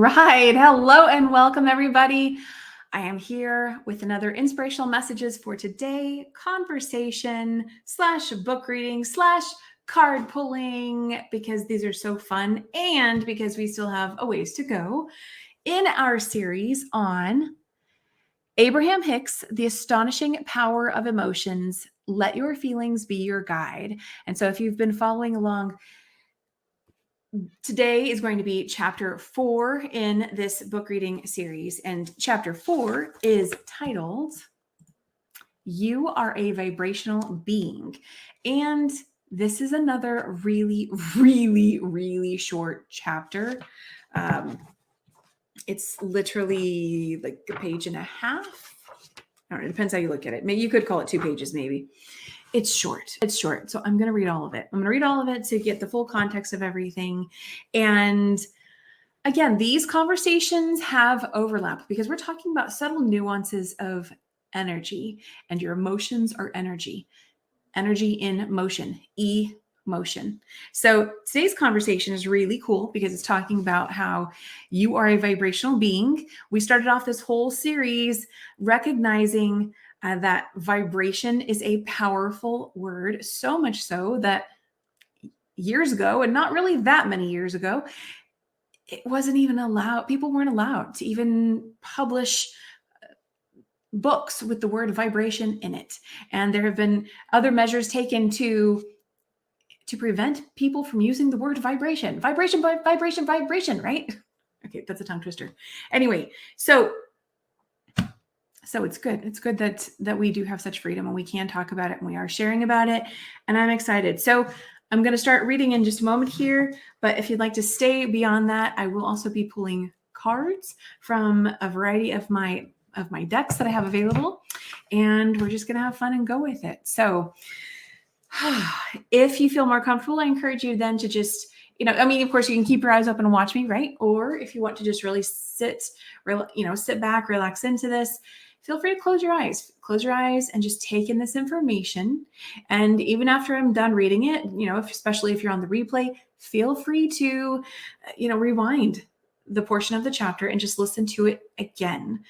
right. Hello and welcome, everybody. I am here with another inspirational messages for today conversation slash book reading slash card pulling, because these are so fun and because we still have a ways to go in our series on Abraham Hicks, The Astonishing Power of Emotions. Let your feelings be your guide. And so if you've been following along, today is going to be chapter 4 in this book reading series. And chapter 4 is titled, You Are a Vibrational Being. And this is another really short chapter. It's literally like a page and a half. I don't know, it depends how you look at it. Maybe you could call it 2 pages, maybe. It's short. So I'm going to read all of it. I'm going to read all of it to get the full context of everything. And again, these conversations have overlap because we're talking about subtle nuances of energy, and your emotions are energy in motion, emotion. So today's conversation is really cool because it's talking about how you are a vibrational being. We started off this whole series recognizing that vibration is a powerful word, so much so that years ago, and not really that many years ago, it wasn't even allowed. People weren't allowed to even publish books with the word vibration in it. And there have been other measures taken to prevent people from using the word vibration, right? Okay, that's a tongue twister. Anyway, so it's good. It's good that we do have such freedom and we can talk about it and we are sharing about it. And I'm excited. So I'm going to start reading in just a moment here. But if you'd like to stay beyond that, I will also be pulling cards from a variety of my decks that I have available. And we're just going to have fun and go with it. So if you feel more comfortable, I encourage you then to just, of course you can keep your eyes open and watch me, right? Or if you want to just really sit back, relax into this, feel free to close your eyes and just take in this information. And even after I'm done reading it, especially if you're on the replay, feel free to, rewind the portion of the chapter and just listen to it again.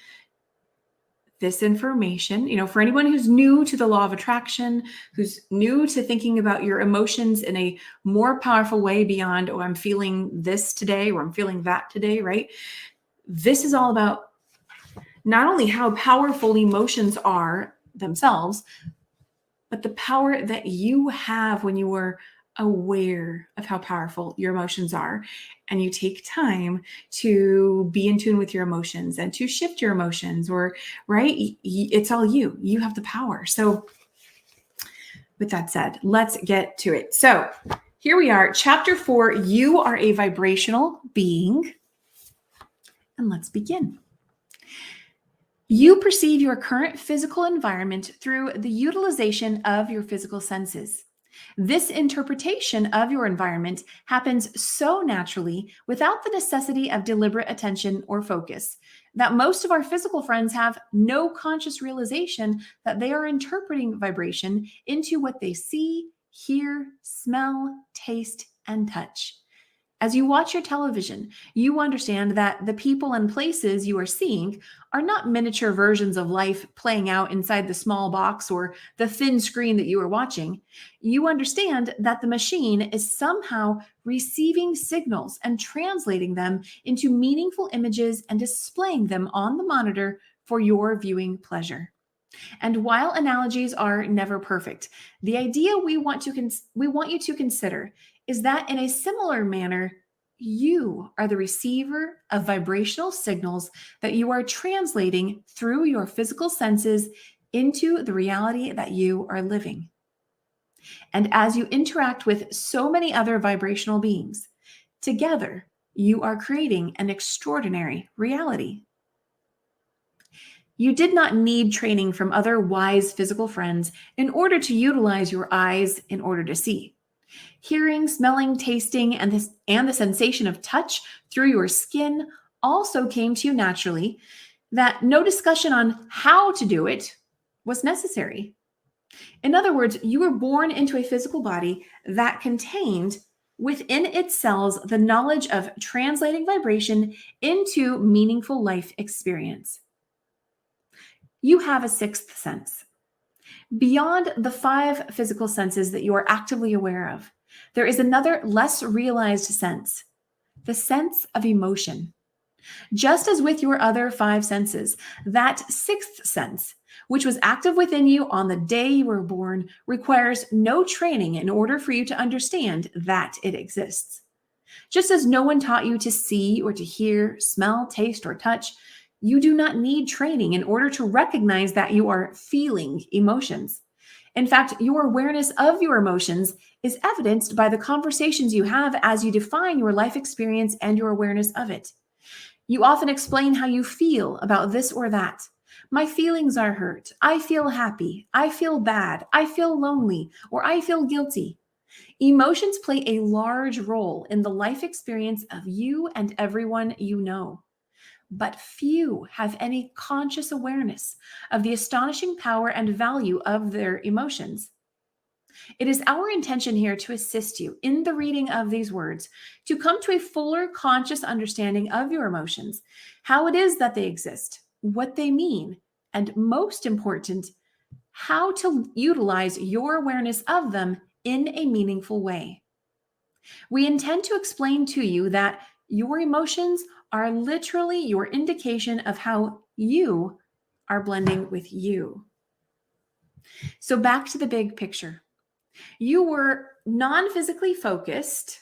This information, for anyone who's new to the law of attraction, who's new to thinking about your emotions in a more powerful way beyond, oh, I'm feeling this today or I'm feeling that today, right? This is all about not only how powerful emotions are themselves, but the power that you have when you are aware of how powerful your emotions are, and you take time to be in tune with your emotions and to shift your emotions, or right, it's all you have the power. So with that said, let's get to it. So here we are, chapter 4, you are a vibrational being, and let's begin. You perceive your current physical environment through the utilization of your physical senses. This interpretation of your environment happens so naturally without the necessity of deliberate attention or focus that most of our physical friends have no conscious realization that they are interpreting vibration into what they see, hear, smell, taste, and touch. As you watch your television, you understand that the people and places you are seeing are not miniature versions of life playing out inside the small box or the thin screen that you are watching. You understand that the machine is somehow receiving signals and translating them into meaningful images and displaying them on the monitor for your viewing pleasure. And while analogies are never perfect, the idea we want you to consider is that in a similar manner, you are the receiver of vibrational signals that you are translating through your physical senses into the reality that you are living. And as you interact with so many other vibrational beings, together you are creating an extraordinary reality. You did not need training from other wise physical friends in order to utilize your eyes in order to see. Hearing, smelling, tasting, and the sensation of touch through your skin also came to you naturally, that no discussion on how to do it was necessary. In other words, you were born into a physical body that contained within its cells the knowledge of translating vibration into meaningful life experience. You have a sixth sense. Beyond the 5 physical senses that you are actively aware of, there is another less realized sense, the sense of emotion. Just as with your other 5 senses, that sixth sense, which was active within you on the day you were born, requires no training in order for you to understand that it exists. Just as no one taught you to see or to hear, smell, taste, or touch, you do not need training in order to recognize that you are feeling emotions. In fact, your awareness of your emotions is evidenced by the conversations you have as you define your life experience and your awareness of it. You often explain how you feel about this or that. My feelings are hurt. I feel happy. I feel bad. I feel lonely, or I feel guilty. Emotions play a large role in the life experience of you and everyone you know. But few have any conscious awareness of the astonishing power and value of their emotions. It is our intention here to assist you in the reading of these words to come to a fuller conscious understanding of your emotions, how it is that they exist, what they mean, and most important, how to utilize your awareness of them in a meaningful way. We intend to explain to you that your emotions are literally your indication of how you are blending with you. So back to the big picture. You were non-physically focused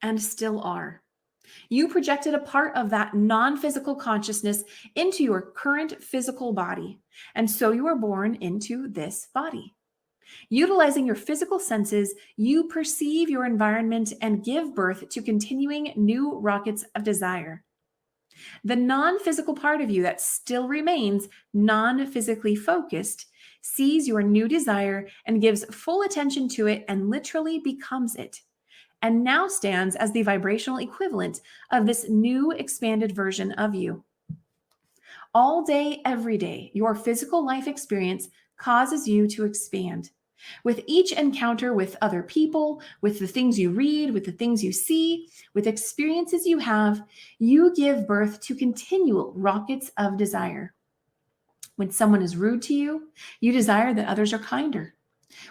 and still are. You projected a part of that non-physical consciousness into your current physical body, and so you were born into this body. Utilizing your physical senses, you perceive your environment and give birth to continuing new rockets of desire. The non-physical part of you that still remains non-physically focused sees your new desire and gives full attention to it and literally becomes it, and now stands as the vibrational equivalent of this new expanded version of you. All day, every day, your physical life experience causes you to expand. With each encounter with other people, with the things you read, with the things you see, with experiences you have, you give birth to continual rockets of desire. When someone is rude to you, you desire that others are kinder.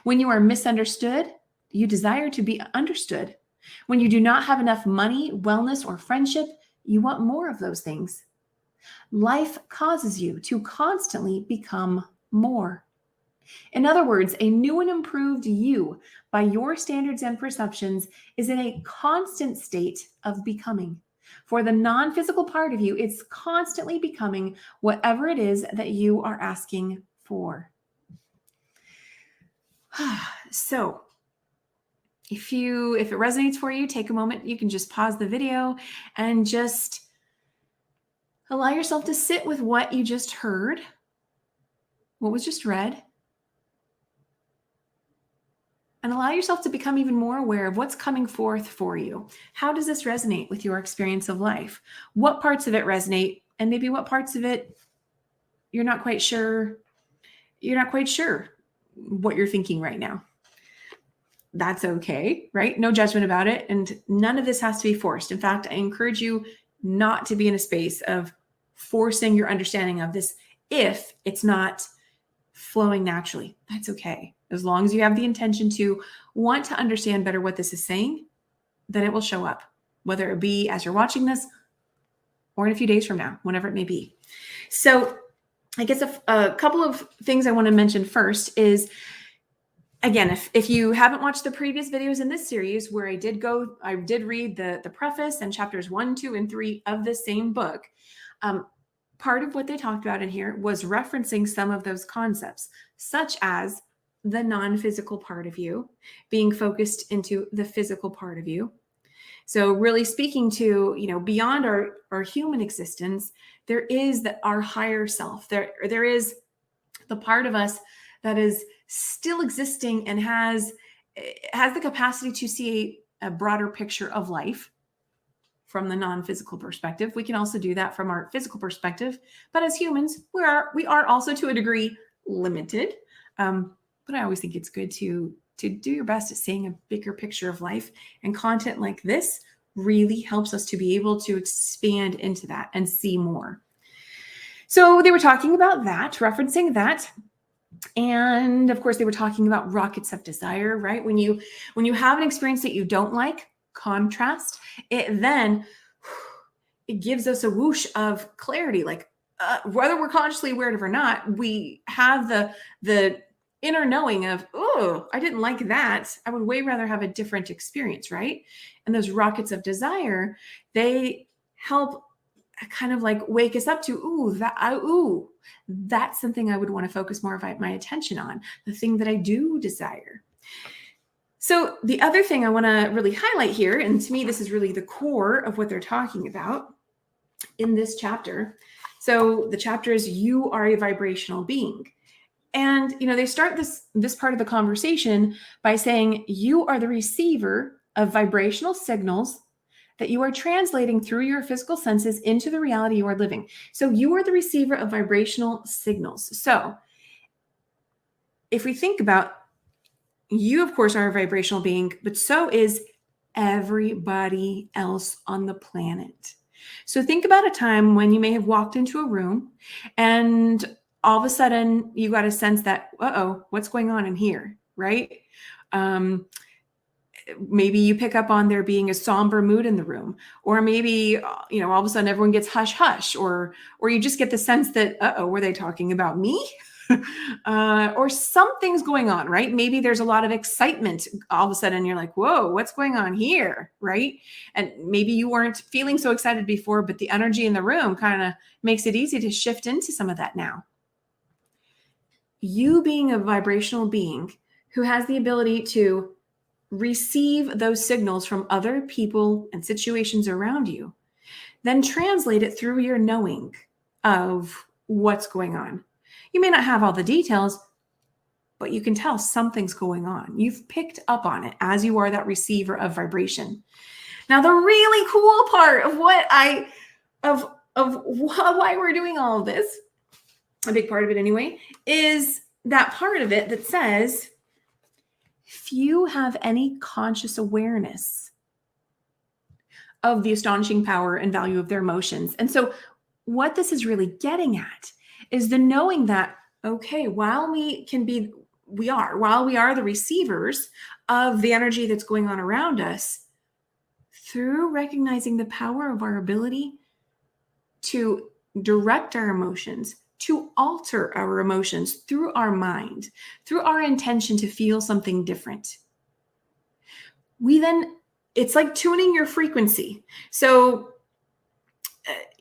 When you are misunderstood, you desire to be understood. When you do not have enough money, wellness, or friendship, you want more of those things. Life causes you to constantly become more. In other words, a new and improved you, by your standards and perceptions, is in a constant state of becoming. For the non-physical part of you, it's constantly becoming whatever it is that you are asking for. So, if it resonates for you, take a moment. You can just pause the video and just allow yourself to sit with what you just heard, what was just read, and allow yourself to become even more aware of what's coming forth for you. How does this resonate with your experience of life? What parts of it resonate, and maybe what parts of it you're not quite sure what you're thinking right now. That's okay, right? No judgment about it. And none of this has to be forced. In fact, I encourage you not to be in a space of forcing your understanding of this if it's not flowing naturally. That's okay. As long as you have the intention to want to understand better what this is saying, then it will show up, whether it be as you're watching this or in a few days from now, whenever it may be. So I guess a couple of things I want to mention first is, again, if you haven't watched the previous videos in this series where I did read the preface and chapters 1, 2, and 3 of the same book, part of what they talked about in here was referencing some of those concepts, such as the non-physical part of you being focused into the physical part of you. So really speaking to, beyond our human existence, there is our higher self. There is the part of us that is still existing and has the capacity to see a broader picture of life from the non-physical perspective. We can also do that from our physical perspective, but as humans, we are also to a degree limited. But I always think it's good to to do your best at seeing a bigger picture of life. And content like this really helps us to be able to expand into that and see more. So they were talking about that, referencing that. And of course, they were talking about rockets of desire, right? When you have an experience that you don't like, contrast, it gives us a whoosh of clarity. Like whether we're consciously aware of it or not, we have the inner knowing of, oh, I didn't like that. I would way rather have a different experience, right? And those rockets of desire, they help kind of like wake us up to, that's something I would want to focus more of my attention on, the thing that I do desire. So the other thing I want to really highlight here, and to me, this is really the core of what they're talking about in this chapter. So the chapter is You Are a Vibrational Being. And, they start this part of the conversation by saying you are the receiver of vibrational signals that you are translating through your physical senses into the reality you are living. So you are the receiver of vibrational signals. So if we think about, you, of course, are a vibrational being, but so is everybody else on the planet. So think about a time when you may have walked into a room and all of a sudden you got a sense that, what's going on in here, right? Maybe you pick up on there being a somber mood in the room, or maybe, all of a sudden everyone gets hush hush, or you just get the sense that, were they talking about me? Or something's going on, right? Maybe there's a lot of excitement all of a sudden. You're like, whoa, what's going on here? Right. And maybe you weren't feeling so excited before, but the energy in the room kind of makes it easy to shift into some of that now. You being a vibrational being who has the ability to receive those signals from other people and situations around you, then translate it through your knowing of what's going on. You may not have all the details, but you can tell something's going on. You've picked up on it as you are that receiver of vibration. Now, the really cool part of why we're doing all of this, a big part of it anyway, is that part of it that says, few have any conscious awareness of the astonishing power and value of their emotions. And so what this is really getting at is the knowing that, okay, while we are the receivers of the energy that's going on around us, through recognizing the power of our ability to direct our emotions, to alter our emotions through our mind, through our intention to feel something different. It's like tuning your frequency. So,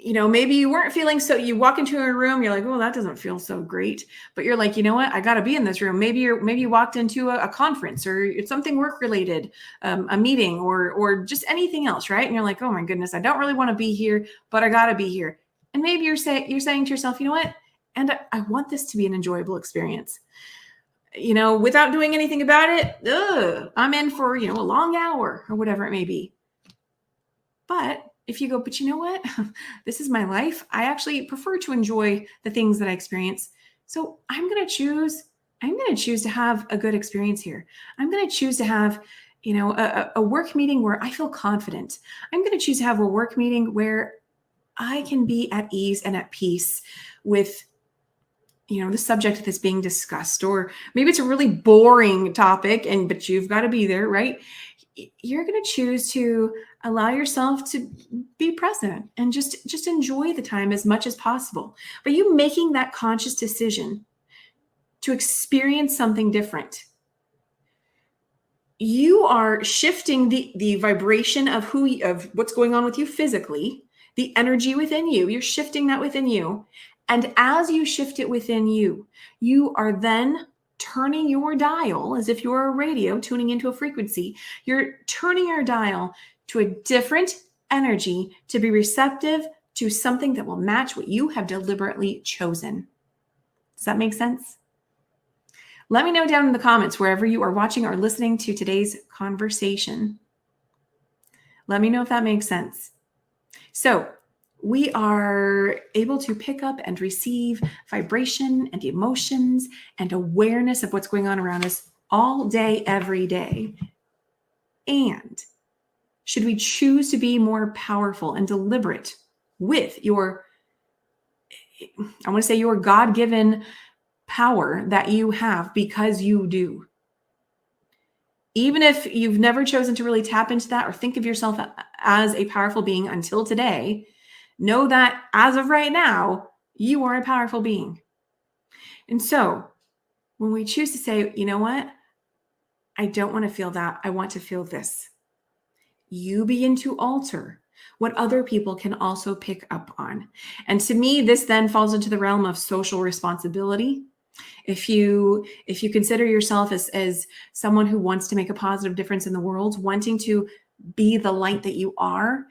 maybe you weren't feeling so, you walk into a room, you're like, oh, that doesn't feel so great. But you're like, you know what? I got to be in this room. Maybe you walked into a conference, or it's something work related, a meeting, or just anything else, right? And you're like, oh my goodness, I don't really want to be here, but I got to be here. And maybe you're saying to yourself, you know what? And I want this to be an enjoyable experience. Without doing anything about it, I'm in for, a long hour or whatever it may be. But if you go, but you know what? This is my life. I actually prefer to enjoy the things that I experience. So I'm going to choose to have a good experience here. I'm going to choose to have, a work meeting where I feel confident. I'm going to choose to have a work meeting where I can be at ease and at peace with, the subject that's being discussed. Or maybe it's a really boring topic, but you've got to be there, right? You're going to choose to allow yourself to be present and just enjoy the time as much as possible. But you making that conscious decision to experience something different, you are shifting the vibration of what's going on with you physically, the energy within you. You're shifting that within you. And as you shift it within you, you are then turning your dial as if you're a radio tuning into a frequency. You're turning your dial to a different energy to be receptive to something that will match what you have deliberately chosen. Does that make sense? Let me know down in the comments wherever you are watching or listening to today's conversation. Let me know if that makes sense. So we are able to pick up and receive vibration and emotions and awareness of what's going on around us all day, every day? And should we choose to be more powerful and deliberate with your, I want to say, your God-given power that you have, because you do? Even if you've never chosen to really tap into that or think of yourself as a powerful being until today, know that as of right now, you are a powerful being. And so when we choose to say, you know what, I don't want to feel that, I want to feel this, you begin to alter what other people can also pick up on. And to me, this then falls into the realm of social responsibility. If you consider yourself as someone who wants to make a positive difference in the world, wanting to be the light that you are,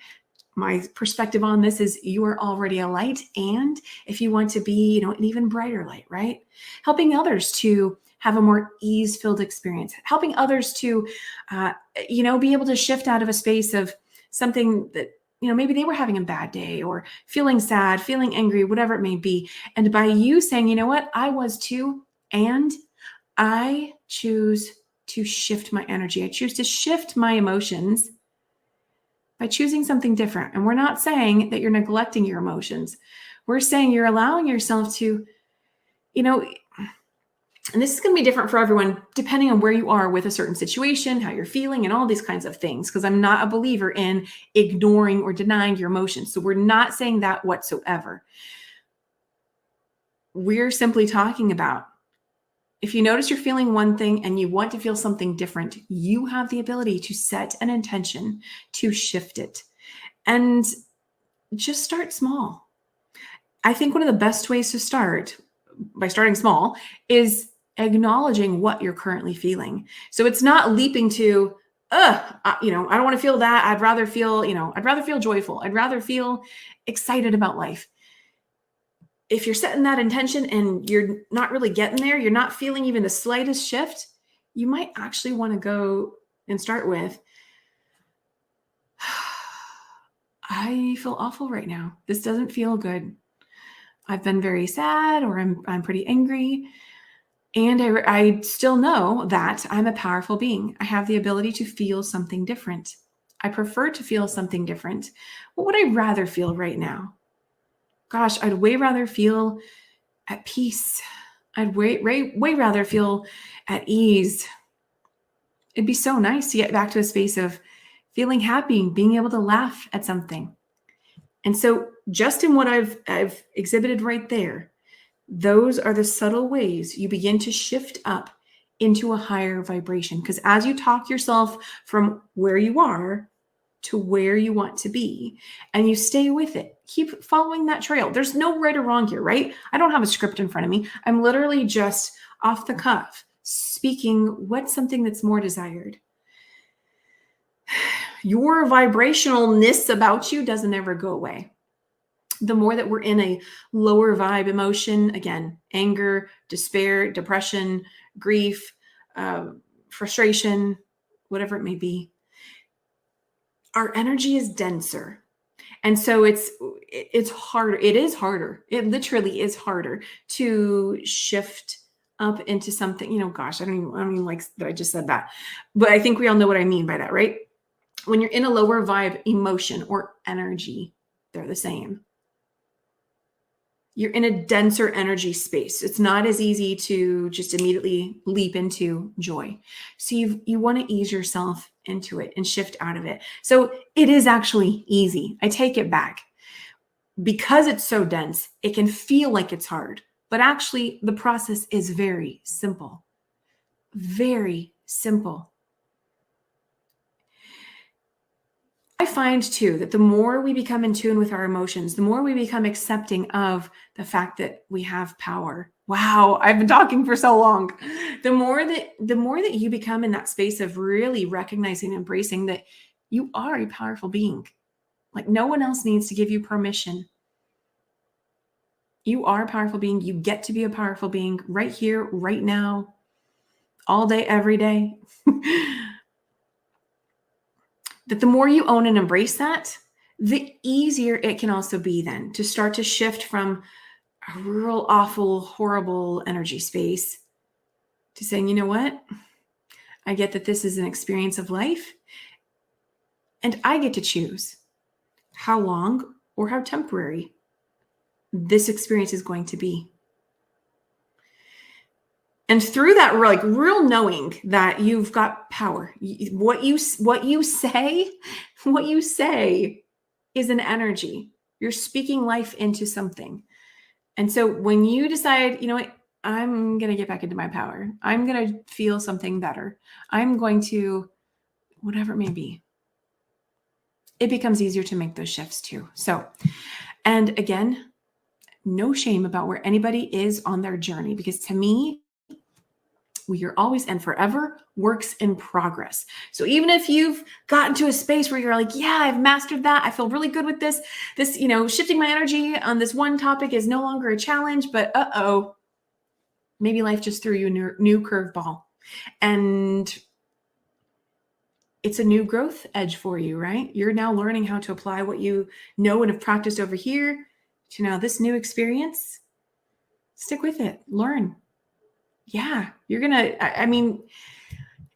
my perspective on this is you are already a light. And if you want to be, an even brighter light, right? Helping others to have a more ease-filled experience, helping others to, be able to shift out of a space of something that, maybe they were having a bad day or feeling sad, feeling angry, whatever it may be. And by you saying, you know what, I was too, and I choose to shift my energy. I choose to shift my emotions by choosing something different. And we're not saying that you're neglecting your emotions. We're saying you're allowing yourself to, and this is going to be different for everyone, depending on where you are with a certain situation, how you're feeling, and all these kinds of things, because I'm not a believer in ignoring or denying your emotions. So we're not saying that whatsoever. We're simply talking about, if you notice you're feeling one thing and you want to feel something different, you have the ability to set an intention to shift it. And just start small. I think one of the best ways to start, by starting small, is acknowledging what you're currently feeling. So it's not leaping to, I don't want to feel that. I'd rather feel joyful. I'd rather feel excited about life. If you're setting that intention and you're not really getting there, you're not feeling even the slightest shift, you might actually want to go and start with, I feel awful right now. This doesn't feel good. I've been very sad, or I'm pretty angry. And I still know that I'm a powerful being. I have the ability to feel something different. I prefer to feel something different. What would I rather feel right now? Gosh, I'd way rather feel at peace. I'd way rather feel at ease. It'd be so nice to get back to a space of feeling happy, being able to laugh at something. And so just in what I've exhibited right there, those are the subtle ways you begin to shift up into a higher vibration. Because as you talk yourself from where you are to where you want to be, and you stay with it, keep following that trail. There's no right or wrong here, right? I don't have a script in front of me. I'm literally just off the cuff speaking what's something that's more desired. Your vibrationalness about you doesn't ever go away. The more that we're in a lower vibe emotion, again, anger, despair, depression, grief, frustration, whatever it may be, our energy is denser. And so it's harder. It is harder. It literally is harder to shift up into something, gosh, I don't even like that I just said that, but I think we all know what I mean by that, right? When you're in a lower vibe emotion or energy, they're the same. You're in a denser energy space. It's not as easy to just immediately leap into joy. So you want to ease yourself into it and shift out of it. So it is actually easy. I take it back. Because it's so dense, it can feel like it's hard, but actually the process is very simple. Very simple. I find too that the more we become in tune with our emotions, the more we become accepting of the fact that we have power. Wow, I've been talking for so long. The more that you become in that space of really recognizing and embracing that you are a powerful being. Like no one else needs to give you permission. You are a powerful being. You get to be a powerful being right here, right now, all day, every day. That the more you own and embrace that, the easier it can also be then to start to shift from a real awful, horrible energy space to saying, you know what? I get that this is an experience of life, and I get to choose how long or how temporary this experience is going to be. And through that, like real knowing that you've got power, what you say is an energy. You're speaking life into something. And so when you decide, you know what, I'm going to get back into my power. I'm going to feel something better. I'm going to, whatever it may be, it becomes easier to make those shifts too. So, and again, no shame about where anybody is on their journey, because to me, we are always and forever works in progress. So even if you've gotten to a space where you're like, yeah, I've mastered that, I feel really good with this, shifting my energy on this one topic is no longer a challenge, but maybe life just threw you a new curveball, and it's a new growth edge for you, right? You're now learning how to apply what you know and have practiced over here to now this new experience. Stick with it, learn. Yeah, you're going to,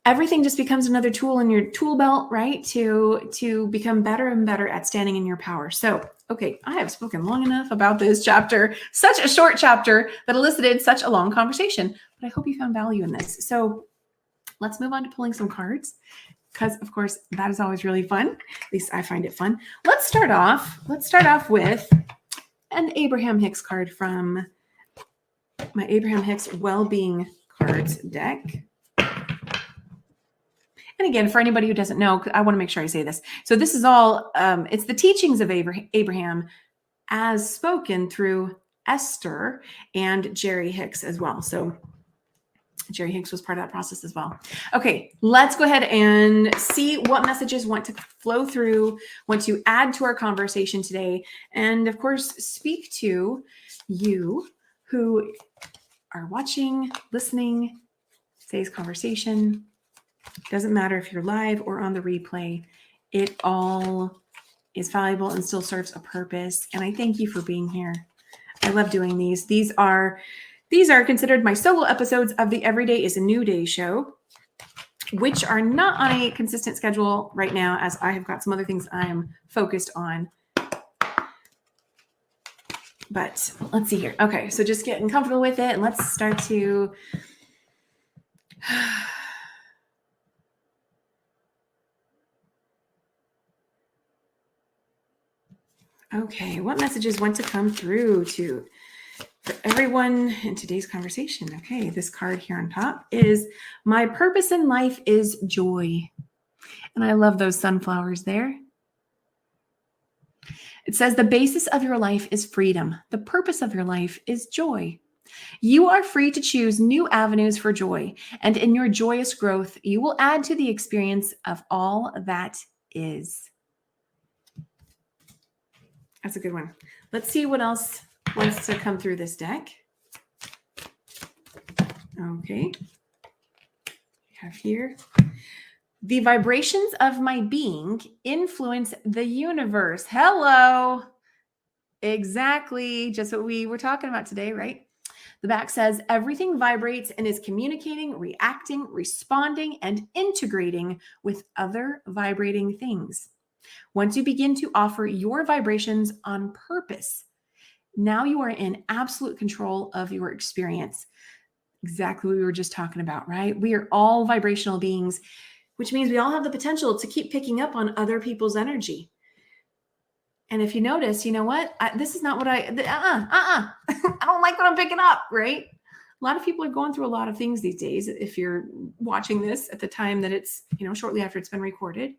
everything just becomes another tool in your tool belt, right? To become better and better at standing in your power. So, okay, I have spoken long enough about this chapter, such a short chapter that elicited such a long conversation, but I hope you found value in this. So let's move on to pulling some cards, because of course that is always really fun. At least I find it fun. Let's start off with an Abraham Hicks card from my Abraham Hicks Wellbeing Cards deck. And again, for anybody who doesn't know, I want to make sure I say this. So this is all, it's the teachings of Abraham as spoken through Esther and Jerry Hicks as well. So Jerry Hicks was part of that process as well. Okay, let's go ahead and see what messages want to flow through, want to add to our conversation today. And of course, speak to you who are watching, listening, today's conversation. Doesn't matter if you're live or on the replay. It all is valuable and still serves a purpose. And I thank you for being here. I love doing these. These are considered my solo episodes of the Everyday is a New Day show, which are not on a consistent schedule right now, as I have got some other things I'm focused on. But let's see here. Okay, so just getting comfortable with it, and let's start to okay, what messages want to come through for everyone in today's conversation? Okay, this card here on top is my purpose in life is joy. And I love those sunflowers there. It says the basis of your life is freedom. The purpose of your life is joy. You are free to choose new avenues for joy. And in your joyous growth, you will add to the experience of all that is. That's a good one. Let's see what else wants to come through this deck. Okay. We have here. The vibrations of my being influence the universe. Hello. Exactly. Just what we were talking about today, right? The back says everything vibrates and is communicating, reacting, responding, and integrating with other vibrating things. Once you begin to offer your vibrations on purpose, now you are in absolute control of your experience. Exactly what we were just talking about, right? We are all vibrational beings, which means we all have the potential to keep picking up on other people's energy. And if you notice, you know what? This is not what I don't like what I'm picking up, right? A lot of people are going through a lot of things these days. If you're watching this at the time that it's, shortly after it's been recorded.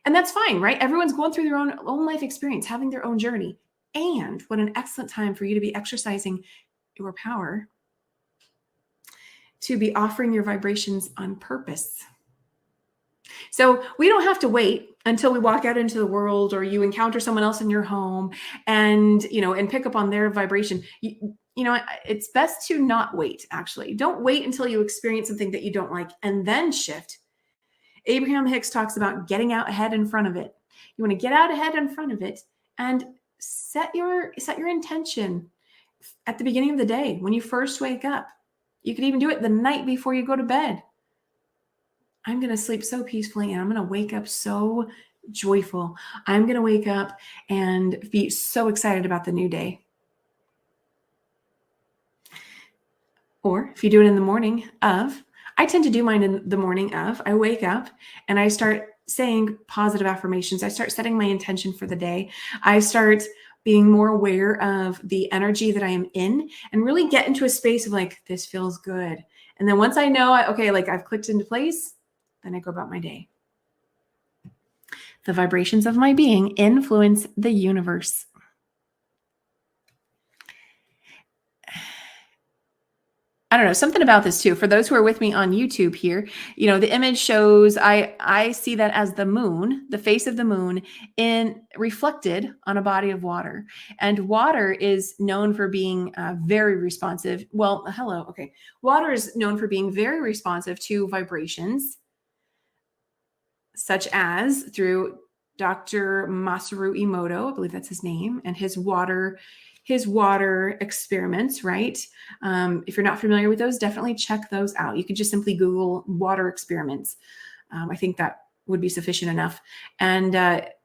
And that's fine, right? Everyone's going through their own life experience, having their own journey. And what an excellent time for you to be exercising your power, to be offering your vibrations on purpose. So we don't have to wait until we walk out into the world or you encounter someone else in your home and pick up on their vibration. It's best to not wait, actually. Don't wait until you experience something that you don't like and then shift. Abraham Hicks talks about getting out ahead in front of it. You want to get out ahead in front of it and set your intention at the beginning of the day when you first wake up. You could even do it the night before you go to bed. I'm going to sleep so peacefully and I'm going to wake up so joyful. I'm going to wake up and be so excited about the new day. Or if you do it in the morning of, I tend to do mine in the morning of, I wake up and I start saying positive affirmations. I start setting my intention for the day. I start being more aware of the energy that I am in and really get into a space of like, this feels good. And then once I know, okay, like I've clicked into place, then I go about my day. The vibrations of my being influence the universe. I don't know, something about this too. For those who are with me on YouTube here, you know, the image shows, I see that as the moon, the face of the moon in reflected on a body of water. And water is known for being very responsive. Well, hello. Okay. Water is known for being very responsive to vibrations, such as through Dr. Masaru Emoto, I believe that's his name, and his water experiments, right? If you're not familiar with those, definitely check those out. You could just simply Google water experiments. I think that would be sufficient enough. And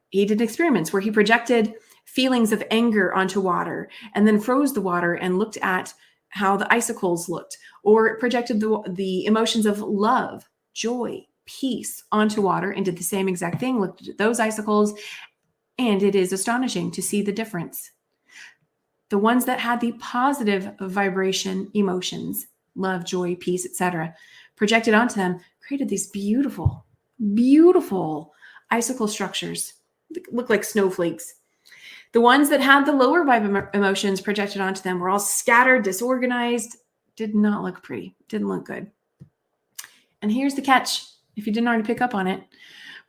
he did experiments where he projected feelings of anger onto water and then froze the water and looked at how the icicles looked, or projected the emotions of love, joy, peace onto water and did the same exact thing, looked at those icicles, and it is astonishing to see the difference. The ones that had the positive vibration emotions, love, joy, peace, etc., projected onto them, created these beautiful, beautiful icicle structures. Look like snowflakes. The ones that had the lower vibe emotions projected onto them were all scattered, disorganized, did not look pretty, didn't look good. And here's the catch, if you didn't already pick up on it,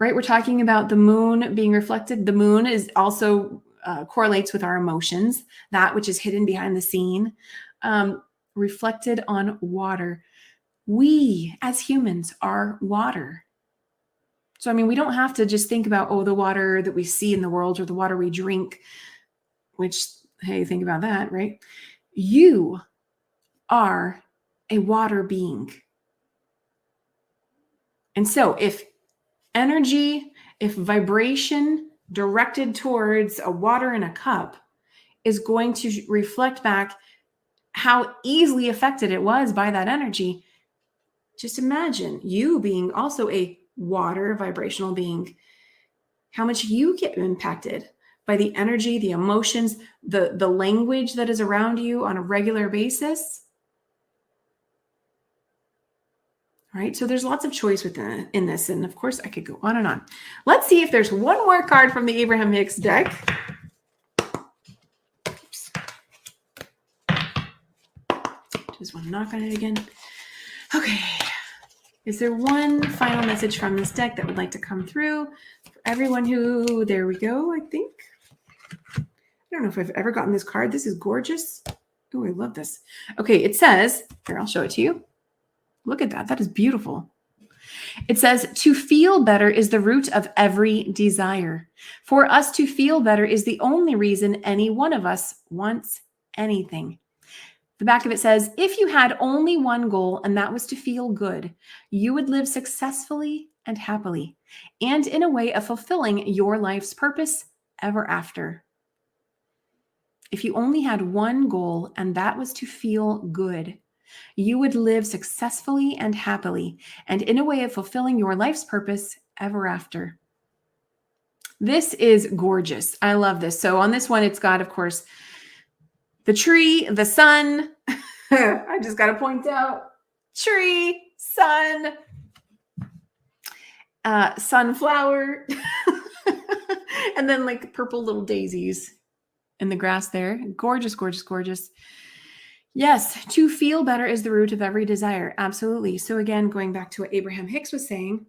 right? We're talking about the moon being reflected. The moon is also correlates with our emotions, that which is hidden behind the scene, reflected on water. We as humans are water. So, I mean, we don't have to just think about, oh, the water that we see in the world or the water we drink, which, hey, think about that, right? You are a water being. And so if energy, if vibration directed towards a water in a cup is going to reflect back how easily affected it was by that energy, just imagine you being also a water vibrational being, how much you get impacted by the energy, the emotions, the language that is around you on a regular basis. Right? So there's lots of choice in this. And of course, I could go on and on. Let's see if there's one more card from the Abraham Hicks deck. Oops. Just want to knock on it again. Okay. Is there one final message from this deck that would like to come through for everyone who, there we go, I think. I don't know if I've ever gotten this card. This is gorgeous. Oh, I love this. Okay, it says, here, I'll show it to you. Look at that. That is beautiful. It says, to feel better is the root of every desire. For us to feel better is the only reason any one of us wants anything. The back of it says, if you had only one goal and that was to feel good, you would live successfully and happily, and in a way of fulfilling your life's purpose ever after. If you only had one goal and that was to feel good, you would live successfully and happily, and in a way of fulfilling your life's purpose ever after. This is gorgeous. I love this. So on this one, it's got, of course, the tree, the sun. I just got to point out tree, sun, sunflower, and then like purple little daisies in the grass there. Gorgeous, gorgeous, gorgeous. Yes, to feel better is the root of every desire. Absolutely. So again, going back to what Abraham Hicks was saying,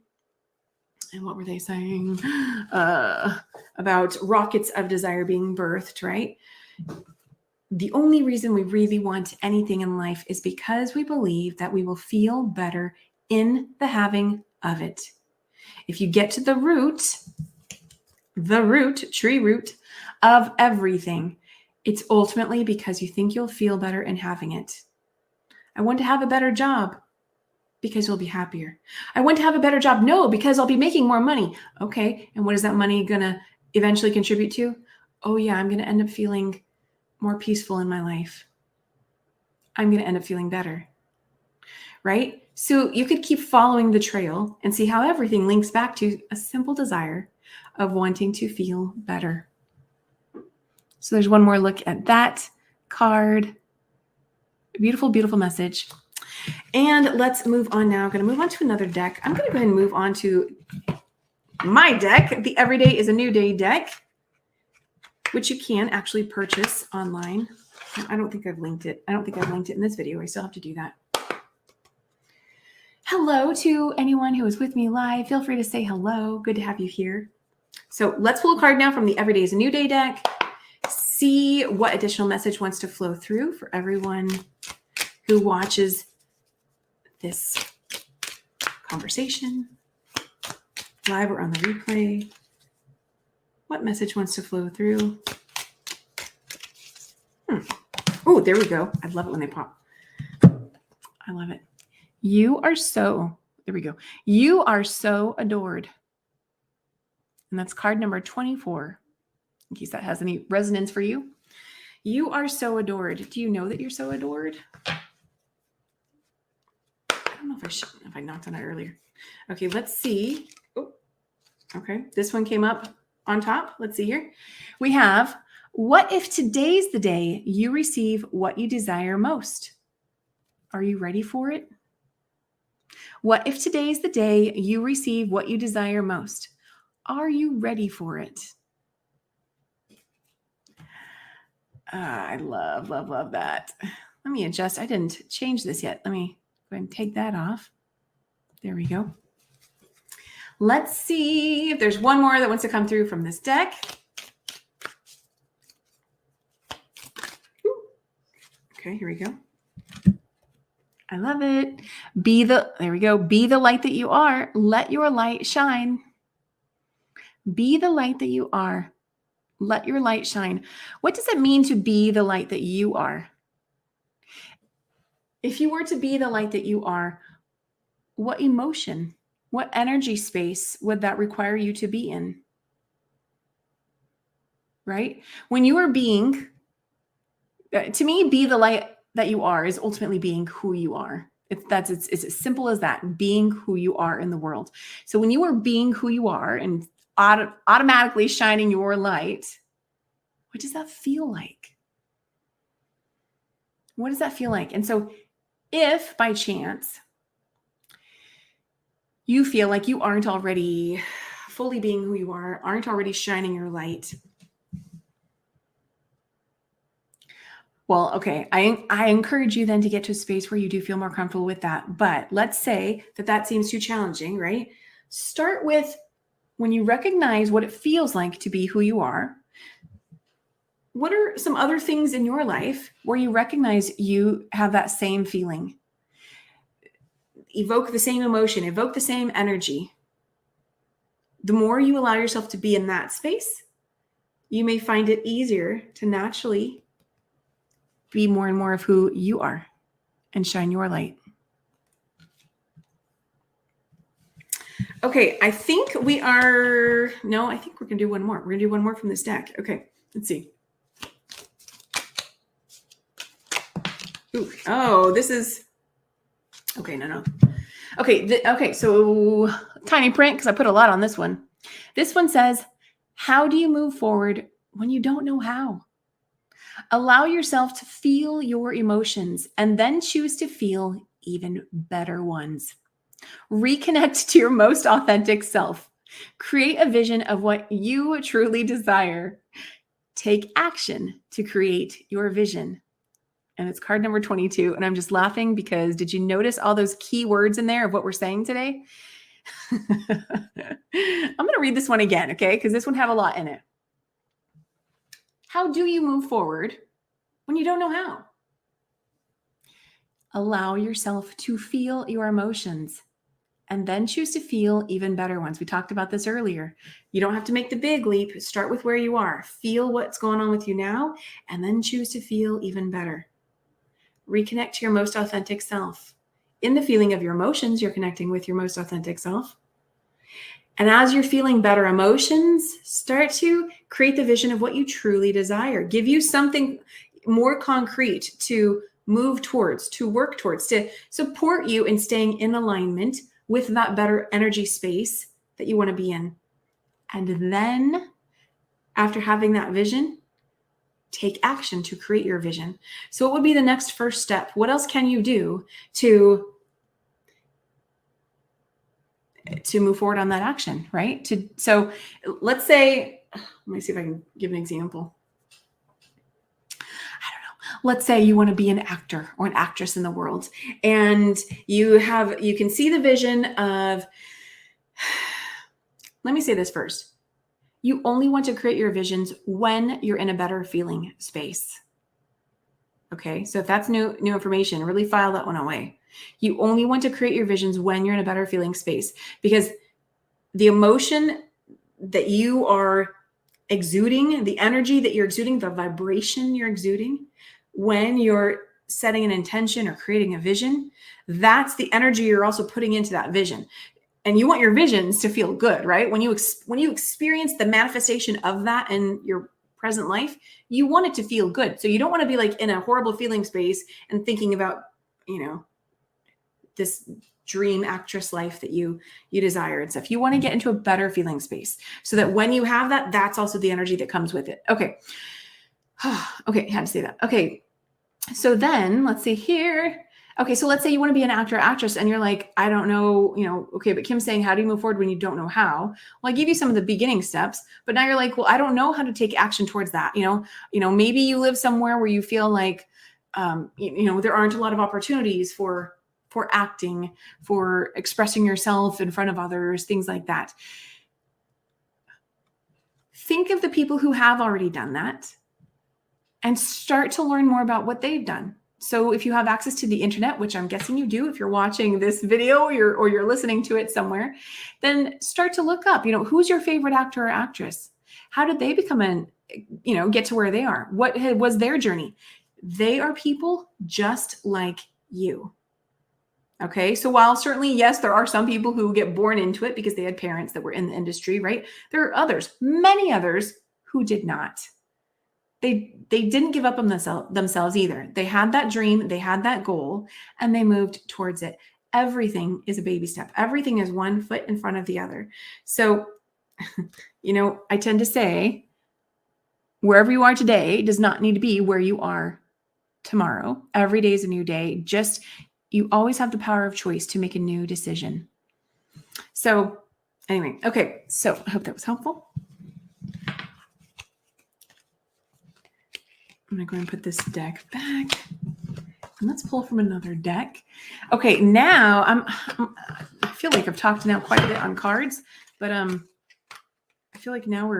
and what were they saying about rockets of desire being birthed, right? The only reason we really want anything in life is because we believe that we will feel better in the having of it. If you get to the root, tree root of everything, it's ultimately because you think you'll feel better in having it. I want to have a better job. Because you'll be happier. I want to have a better job. No, because I'll be making more money. Okay. And what is that money going to eventually contribute to? Oh yeah, I'm going to end up feeling more peaceful in my life. I'm going to end up feeling better. Right? So you could keep following the trail and see how everything links back to a simple desire of wanting to feel better. So there's one more look at that card. Beautiful, beautiful message. And let's move on now. I'm going to move on to another deck. I'm going to go ahead and move on to my deck, the Every Day is a New Day deck, which you can actually purchase online. I don't think I've linked it. I don't think I've linked it in this video. I still have to do that. Hello to anyone who is with me live. Feel free to say hello. Good to have you here. So let's pull a card now from the Every Day is a New Day deck. See what additional message wants to flow through for everyone who watches this conversation live or on the replay. What message wants to flow through? Oh, there we go. I love it when they pop. I love it. You are so, there we go. You are so adored. And that's card number 24, in case that has any resonance for you. You are so adored. Do you know that you're so adored? I don't know if I knocked on it earlier. Okay, let's see. Oh, okay, this one came up on top. Let's see here. We have, what if today's the day you receive what you desire most? Are you ready for it? What if today's the day you receive what you desire most? Are you ready for it? I love, love, love that. Let me adjust. I didn't change this yet. Let me go ahead and take that off. There we go. Let's see if there's one more that wants to come through from this deck. Ooh. Okay, here we go. I love it. There we go. Be the light that you are. Let your light shine. Be the light that you are. Let your light shine. What does it mean to be the light that you are? If you were to be the light that you are, what emotion, what energy space would that require you to be in? Right? When you are being, to me, be the light that you are is ultimately being who you are. It's as simple as that, being who you are in the world. So when you are being who you are and automatically shining your light, what does that feel like? What does that feel like? And so if by chance you feel like you aren't already fully being who you are, aren't already shining your light, well, okay, I encourage you then to get to a space where you do feel more comfortable with that. But let's say that seems too challenging, right? Start with when you recognize what it feels like to be who you are. What are some other things in your life where you recognize you have that same feeling? Evoke the same emotion, evoke the same energy. The more you allow yourself to be in that space, you may find it easier to naturally be more and more of who you are and shine your light. Okay, I think we're going to do one more. We're going to do one more from this deck. Okay, let's see. Ooh, oh, this is, okay, no. Okay, so tiny print, because I put a lot on this one. This one says, how do you move forward when you don't know how? Allow yourself to feel your emotions and then choose to feel even better ones. Reconnect to your most authentic self. Create a vision of what you truly desire. Take action to create your vision. And it's card number 22. And I'm just laughing because did you notice all those key words in there of what we're saying today? I'm going to read this one again, okay? Because this one had a lot in it. How do you move forward when you don't know how? Allow yourself to feel your emotions and then choose to feel even better ones. We talked about this earlier. You don't have to make the big leap. Start with where you are. Feel what's going on with you now, and then choose to feel even better. Reconnect to your most authentic self. in the feeling of your emotions, you're connecting with your most authentic self. And as you're feeling better emotions, start to create the vision of what you truly desire. Give you something more concrete to move towards, to work towards, to support you in staying in alignment with that better energy space that you want to be in. And then after having that vision, take action to create your vision. So what would be the next first step? What else can you do to move forward on that action, right? So let's say, let me see if I can give an example. I don't know. Let's say you want to be an actor or an actress in the world, and you can see the vision of, let me say this first. You only want to create your visions when you're in a better feeling space. Okay, so if that's new information, really file that one away. You only want to create your visions when you're in a better feeling space, because the emotion that you are exuding, the energy that you're exuding, the vibration you're exuding, when you're setting an intention or creating a vision, that's the energy you're also putting into that vision. And you want your visions to feel good, right? When you experience the manifestation of that in your present life, you want it to feel good. So you don't want to be like in a horrible feeling space and thinking about, this dream actress life that you desire and stuff. You want to get into a better feeling space so that when you have that, that's also the energy that comes with it. Okay. Okay. Had to say that. Okay. So then let's see here. Okay. So let's say you want to be an actor or actress and you're like, I don't know, okay, but Kim's saying, how do you move forward when you don't know how? Well, I give you some of the beginning steps, but now you're like, well, I don't know how to take action towards that. Maybe you live somewhere where you feel like, there aren't a lot of opportunities for acting, for expressing yourself in front of others, things like that. Think of the people who have already done that and start to learn more about what they've done. So if you have access to the internet, which I'm guessing you do if you're watching this video or you're listening to it somewhere, then start to look up, who's your favorite actor or actress? How did they become get to where they are? What was their journey? They are people just like you. Okay. So while certainly, yes, there are some people who get born into it because they had parents that were in the industry, right? There are others, many others who did not. They didn't give up on themselves either. They had that dream, they had that goal, and they moved towards it. Everything is a baby step. Everything is one foot in front of the other. So, I tend to say, wherever you are today does not need to be where you are tomorrow. Every day is a new day. You always have the power of choice to make a new decision. So anyway, okay. So I hope that was helpful. I'm going to go and put this deck back and let's pull from another deck. Okay. Now I feel like I've talked now quite a bit on cards, but I feel like now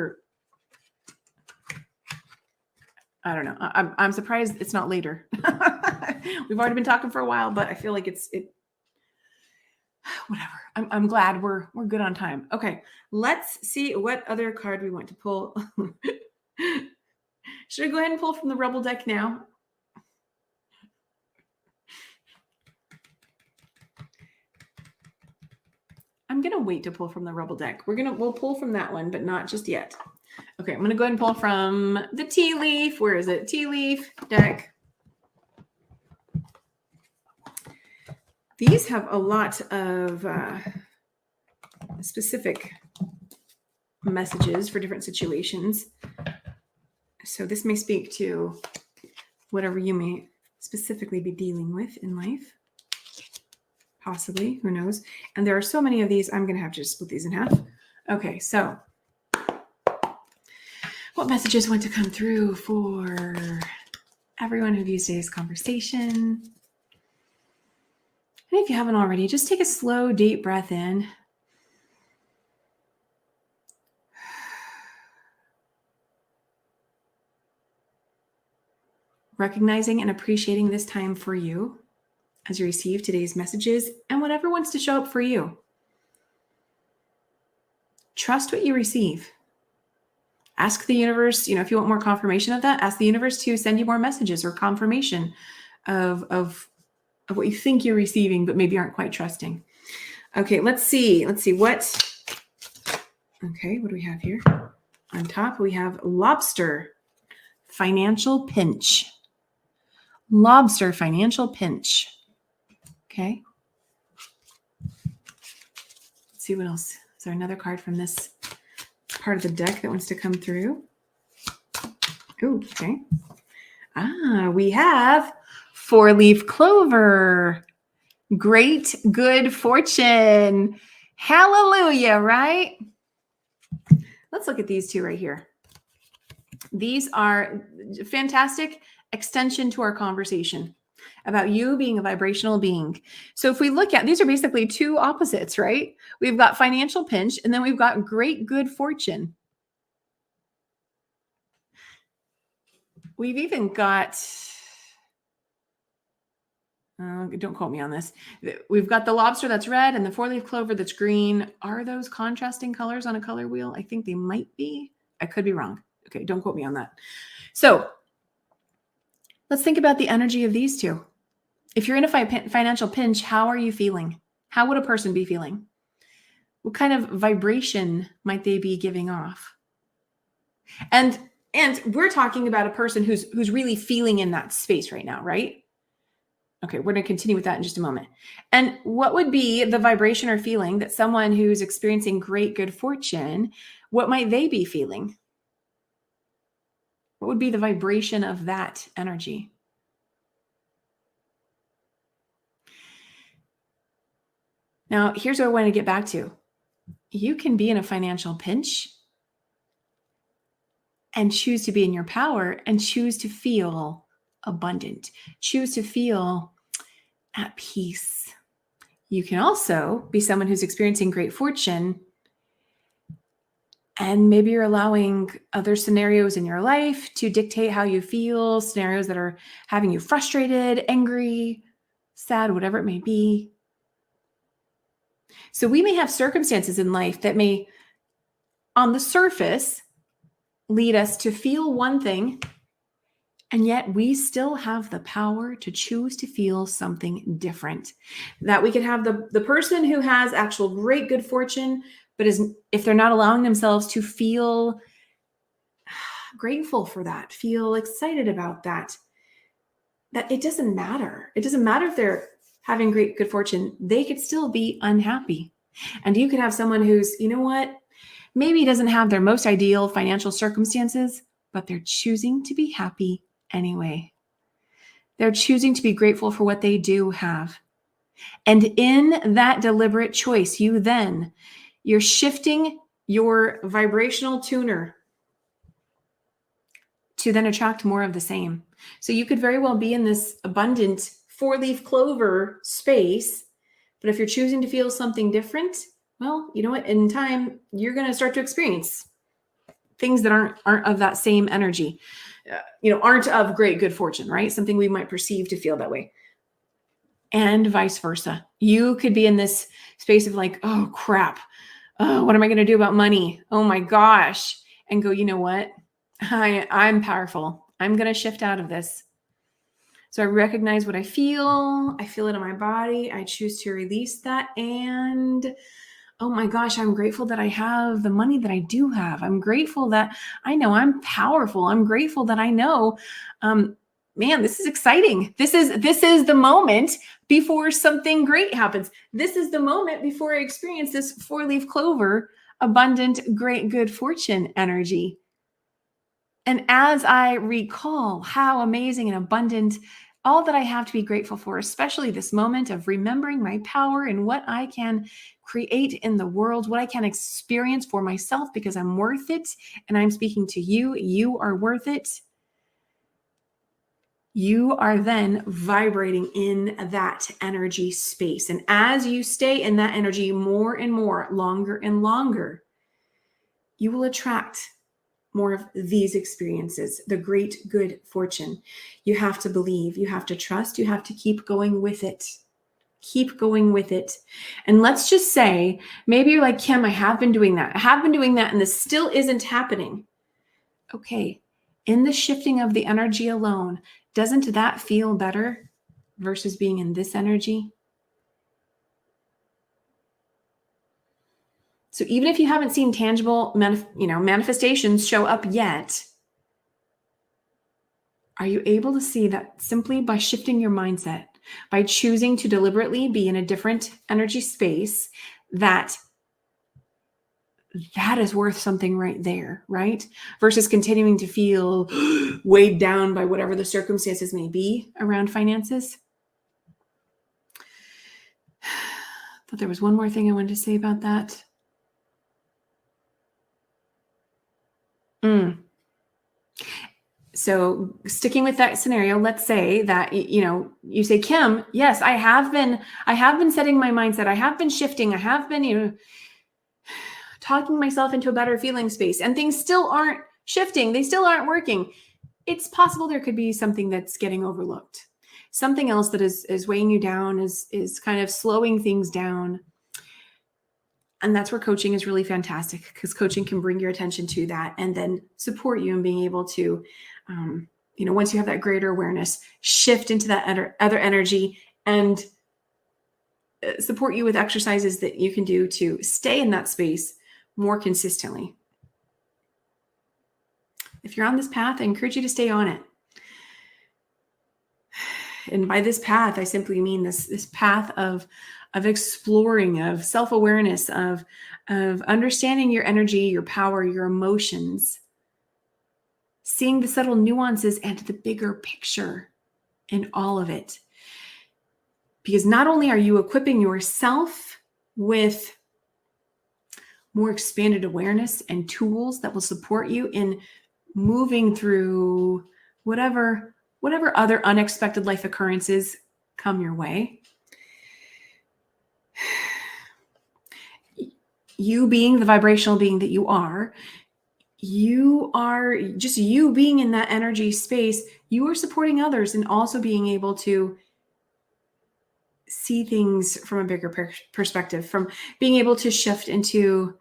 I don't know. I'm surprised it's not later. We've already been talking for a while, but I feel like whatever. I'm glad we're good on time. Okay. Let's see what other card we want to pull. Should I go ahead and pull from the Rebel deck now? I'm going to wait to pull from the Rebel deck. We'll pull from that one, but not just yet. Okay, I'm going to go ahead and pull from the Tea Leaf. Where is it? Tea Leaf deck. These have a lot of specific messages for different situations. So this may speak to whatever you may specifically be dealing with in life. Possibly, who knows? And there are so many of these, I'm going to have to just split these in half. Okay, so what messages want to come through for everyone who views today's conversation? And if you haven't already, just take a slow, deep breath in. Recognizing and appreciating this time for you as you receive today's messages and whatever wants to show up for you. Trust what you receive. Ask the universe, if you want more confirmation of that, ask the universe to send you more messages or confirmation of of what you think you're receiving, but maybe aren't quite trusting. Okay, let's see what. Okay, what do we have here? On top, we have lobster, financial pinch. Lobster, financial pinch. Okay. Let's see what else. Is there another card from this part of the deck that wants to come through? Oh, okay. We have 4-leaf clover. Great good fortune. Hallelujah, right? Let's look at these two right here. These are fantastic extension to our conversation about you being a vibrational being. So if we look at, these are basically two opposites, right? We've got financial pinch, and then we've got great good fortune. We've even got, don't quote me on this. We've got the lobster that's red and the 4-leaf clover that's green. Are those contrasting colors on a color wheel? I think they might be. I could be wrong. Okay, don't quote me on that. So let's think about the energy of these two. If you're in a financial pinch, how are you feeling? How would a person be feeling? What kind of vibration might they be giving off? And we're talking about a person who's really feeling in that space right now, right? Okay, we're going to continue with that in just a moment. And what would be the vibration or feeling that someone who's experiencing great good fortune, what might they be feeling? What would be the vibration of that energy? Now, here's what I want to get back to. You can be in a financial pinch and choose to be in your power and choose to feel abundant, choose to feel at peace. You can also be someone who's experiencing great fortune, and maybe you're allowing other scenarios in your life to dictate how you feel, scenarios that are having you frustrated, angry, sad, whatever it may be. So we may have circumstances in life that may, on the surface, lead us to feel one thing, and yet we still have the power to choose to feel something different. That we could have the person who has actual great good fortune, but if they're not allowing themselves to feel grateful for that, feel excited about that it doesn't matter. It doesn't matter if they're having great good fortune. They could still be unhappy. And you could have someone who's, you know what, maybe doesn't have their most ideal financial circumstances, but they're choosing to be happy anyway. They're choosing to be grateful for what they do have. And in that deliberate choice, you're shifting your vibrational tuner to then attract more of the same. So you could very well be in this abundant 4-leaf clover space, but if you're choosing to feel something different, well, you know what? In time, you're going to start to experience things that aren't of that same energy, aren't of great good fortune, right? Something we might perceive to feel that way. And vice versa. You could be in this space of like, oh, crap. Oh, what am I going to do about money? Oh my gosh. And go, you know what? I'm powerful. I'm going to shift out of this. So I recognize what I feel. I feel it in my body. I choose to release that. And oh my gosh, I'm grateful that I have the money that I do have. I'm grateful that I know I'm powerful. I'm grateful that I know, man, this is exciting. This is the moment before something great happens. This is the moment before I experience this 4-leaf clover, abundant, great, good fortune energy. And as I recall how amazing and abundant all that I have to be grateful for, especially this moment of remembering my power and what I can create in the world, what I can experience for myself because I'm worth it. And I'm speaking to you. You are worth it. You are then vibrating in that energy space. And as you stay in that energy more and more, longer and longer, you will attract more of these experiences, the great good fortune. You have to believe, you have to trust, you have to keep going with it. Keep going with it. And let's just say, maybe you're like, Kim, I have been doing that. I have been doing that and this still isn't happening. Okay. In the shifting of the energy alone, doesn't that feel better? versus being in this energy. So even if you haven't seen tangible manifestations show up yet, are you able to see that simply by shifting your mindset, by choosing to deliberately be in a different energy space, that is worth something right there, right? Versus continuing to feel weighed down by whatever the circumstances may be around finances. I thought there was one more thing I wanted to say about that. So sticking with that scenario, let's say that, you say, Kim, yes, I have been setting my mindset. I have been shifting. I have been, talking myself into a better feeling space, and things still aren't shifting. They still aren't working. It's possible there could be something that's getting overlooked. Something else that is weighing you down, is kind of slowing things down. And that's where coaching is really fantastic, because coaching can bring your attention to that and then support you in being able to, once you have that greater awareness, shift into that other energy and support you with exercises that you can do to stay in that space more consistently. If you're on this path, I encourage you to stay on it. And by this path, I simply mean this path of exploring, of self-awareness, of understanding your energy, your power, your emotions, seeing the subtle nuances and the bigger picture in all of it. Because not only are you equipping yourself with more expanded awareness and tools that will support you in moving through whatever other unexpected life occurrences come your way. You being the vibrational being that you are just you being in that energy space. You are supporting others and also being able to see things from a bigger perspective, from being able to shift into,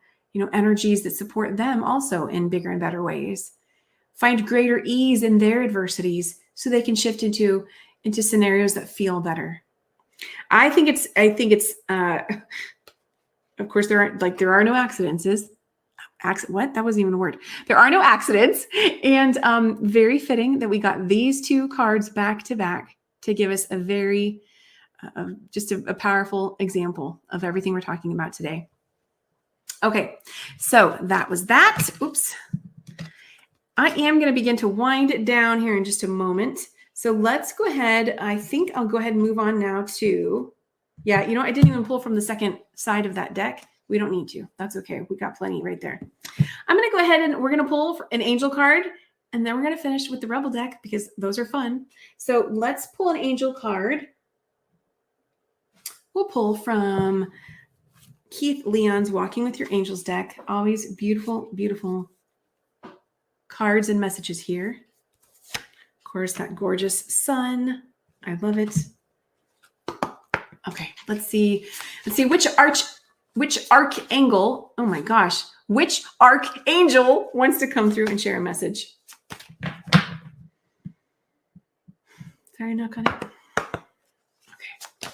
energies that support them also in bigger and better ways. Find greater ease in their adversities so they can shift into scenarios that feel better. I think it's of course there are no accidents. What? That wasn't even a word. There are no accidents. And very fitting that we got these two cards back to back to give us a very, just a powerful example of everything we're talking about today. Okay, so that was that. Oops. I am going to begin to wind it down here in just a moment. So let's go ahead. I think I'll go ahead and move on now to, I didn't even pull from the second side of that deck. We don't need to. That's okay. We got plenty right there. I'm going to go ahead and we're going to pull an angel card, and then we're going to finish with the rebel deck because those are fun. So let's pull an angel card. We'll pull from Keith Leon's Walking with Your Angels deck. Always beautiful, beautiful cards and messages here. Of course, that gorgeous sun. I love it. Okay, let's see which archangel, oh my gosh, which archangel wants to come through and share a message. Sorry, knock on it. Okay.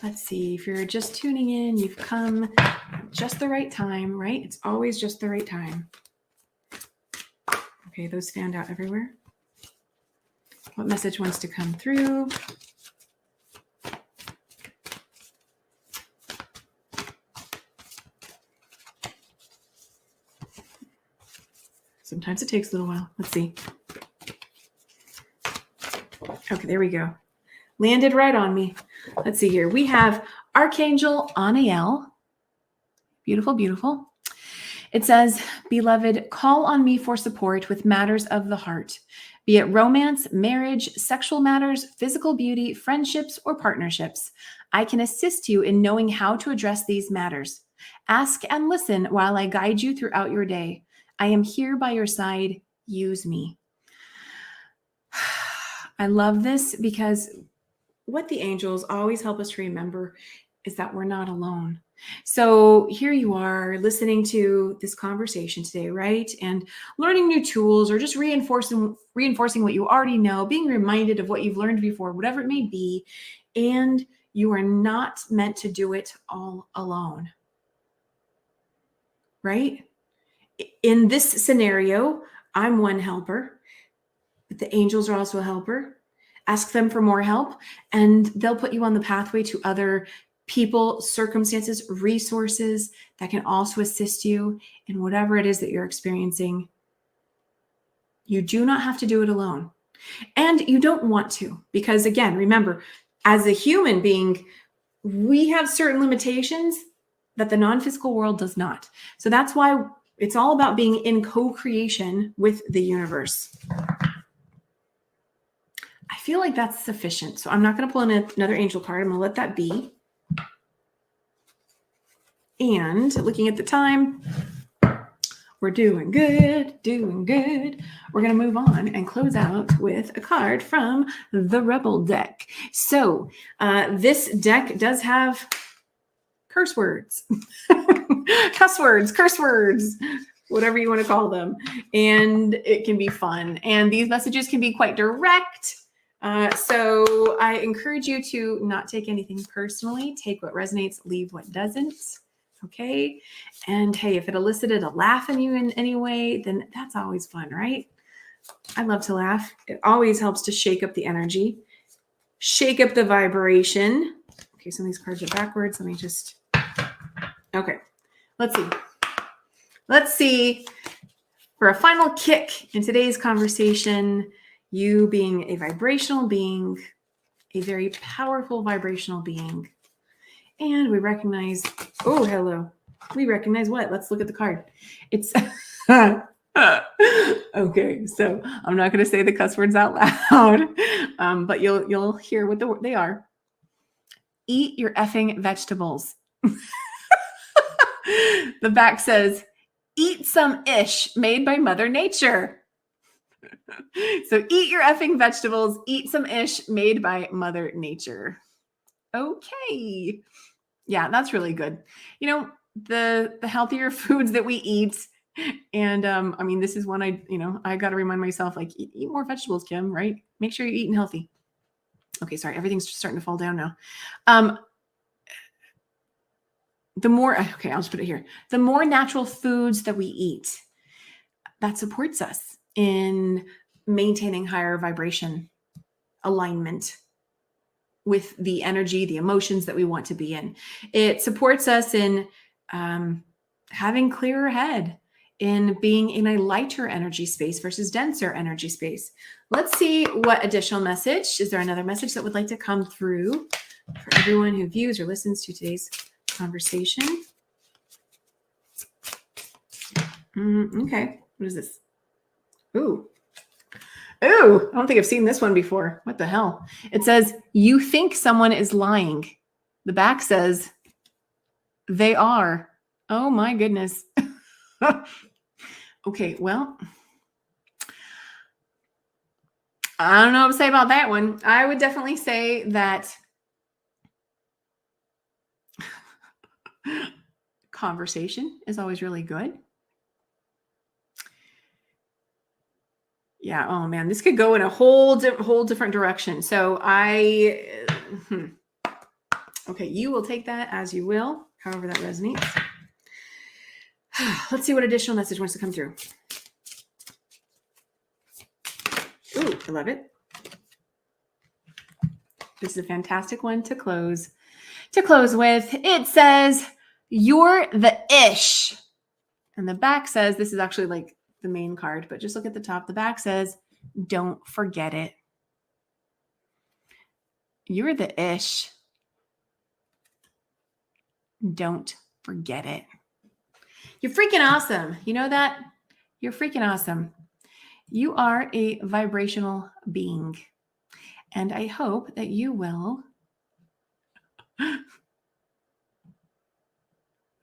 Let's see, if you're just tuning in, you've come at just the right time, right? It's always just the right time. Okay, those stand out everywhere. What message wants to come through? Sometimes it takes a little while. Let's see. Okay, there we go. Landed right on me. Let's see here. We have Archangel Anael. Beautiful, beautiful. It says, "Beloved, call on me for support with matters of the heart, be it romance, marriage, sexual matters, physical beauty, friendships, or partnerships. I can assist you in knowing how to address these matters. Ask and listen while I guide you throughout your day. I am here by your side. Use me." I love this because what the angels always help us to remember is that we're not alone. So here you are listening to this conversation today, right? And learning new tools or just reinforcing what you already know, being reminded of what you've learned before, whatever it may be. And you are not meant to do it all alone, right? In this scenario, I'm one helper, but the angels are also a helper. Ask them for more help, and they'll put you on the pathway to other people, circumstances, resources that can also assist you in whatever it is that you're experiencing. You do not have to do it alone. And you don't want to, because again, remember, as a human being, we have certain limitations that the non-physical world does not. So that's why it's all about being in co-creation with the universe. I feel like that's sufficient. So I'm not going to pull in another angel card. I'm going to let that be. And looking at the time, we're doing good, doing good. We're going to move on and close out with a card from the Rebel deck. So this deck does have curse words, cuss words, curse words, whatever you want to call them. And it can be fun. And these messages can be quite direct. So I encourage you to not take anything personally. Take what resonates, leave what doesn't. Okay. And hey, if it elicited a laugh in you in any way, then that's always fun, right? I love to laugh. It always helps to shake up the energy, shake up the vibration. Okay. Some of these cards are backwards. Let me just, okay. Let's see. Let's see for a final kick in today's conversation, you being a vibrational being, a very powerful vibrational being. And we recognize, oh, hello. We recognize what? Let's look at the card. It's, okay, so I'm not going to say the cuss words out loud, but you'll hear what they are. Eat your effing vegetables. The back says, eat some ish made by Mother Nature. So eat your effing vegetables, eat some ish made by Mother Nature. Okay. Yeah, that's really good. You know, the healthier foods that we eat. And I mean, this is one I got to remind myself, like, eat more vegetables, Kim, right? Make sure you're eating healthy. Okay, sorry, everything's starting to fall down now. The more, okay, I'll just put it here. The more natural foods that we eat, that supports us in maintaining higher vibration alignment with the energy, the emotions that we want to be in. It supports us in having clearer head, in being in a lighter energy space versus denser energy space. Let's see what additional message. Is there another message that would like to come through for everyone who views or listens to today's conversation? Okay. What is this? Ooh, I don't think I've seen this one before. What the hell? It says, you think someone is lying. The back says, they are. Oh my goodness. Okay, well, I don't know what to say about that one. I would definitely say that conversation is always really good. Yeah. Oh man, this could go in a whole different direction. So okay, you will take that as you will, however that resonates. Let's see what additional message wants to come through. Ooh, I love it. This is a fantastic one to close with. It says, you're the ish. And the back says, this is actually like the main card, but just look at the top. The back says, don't forget it. You're the ish. Don't forget it. You're freaking awesome. You know that? You're freaking awesome. You are a vibrational being. And I hope that you will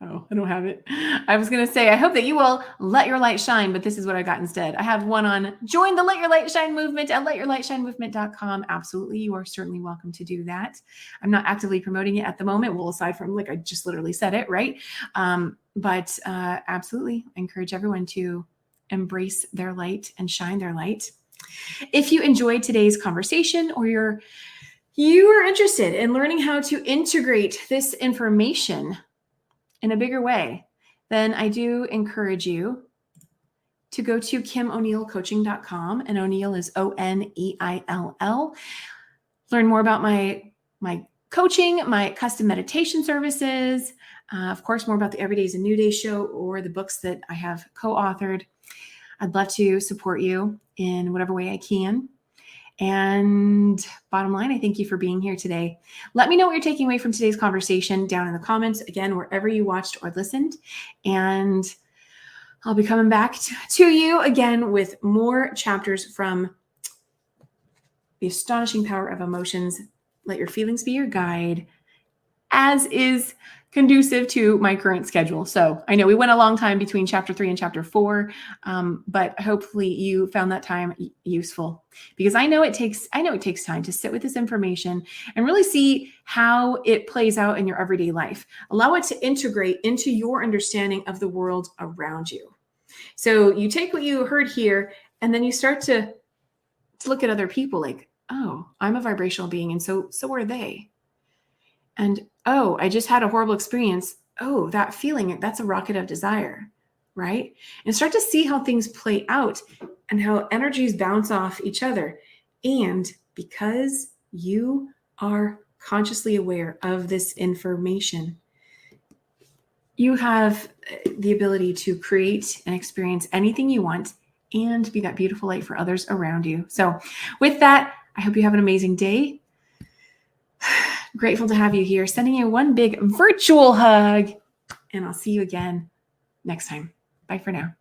Oh, I don't have it. I was going to say, I hope that you will let your light shine, but this is what I got instead. I have one on join the Let Your Light Shine movement at letyourlightshinemovement.com. Absolutely. You are certainly welcome to do that. I'm not actively promoting it at the moment. Well, aside from like, I just literally said it, right? But absolutely I encourage everyone to embrace their light and shine their light. If you enjoyed today's conversation or you are interested in learning how to integrate this information in a bigger way, then I do encourage you to go to KimO'NeillCoaching.com, and O'Neill is Oneill. Learn more about my coaching, my custom meditation services, of course, more about the Every Days a New Day show or the books that I have co-authored. I'd love to support you in whatever way I can. And bottom line, I thank you for being here today. Let me know what you're taking away from today's conversation down in the comments, again, wherever you watched or listened. And I'll be coming back to you again with more chapters from The Astonishing Power of Emotions. Let your feelings be your guide, as is conducive to my current schedule. So I know we went a long time between chapter 3 and chapter 4, but hopefully you found that time useful, because I know it takes time to sit with this information and really see how it plays out in your everyday life. Allow it to integrate into your understanding of the world around you. So you take what you heard here, and then you start to look at other people like, oh, I'm a vibrational being, and so are they. And, oh, I just had a horrible experience. Oh, that feeling, that's a rocket of desire, right? And start to see how things play out and how energies bounce off each other. And because you are consciously aware of this information, you have the ability to create and experience anything you want and be that beautiful light for others around you. So with that, I hope you have an amazing day. Grateful to have you here. Sending you one big virtual hug, and I'll see you again next time. Bye for now.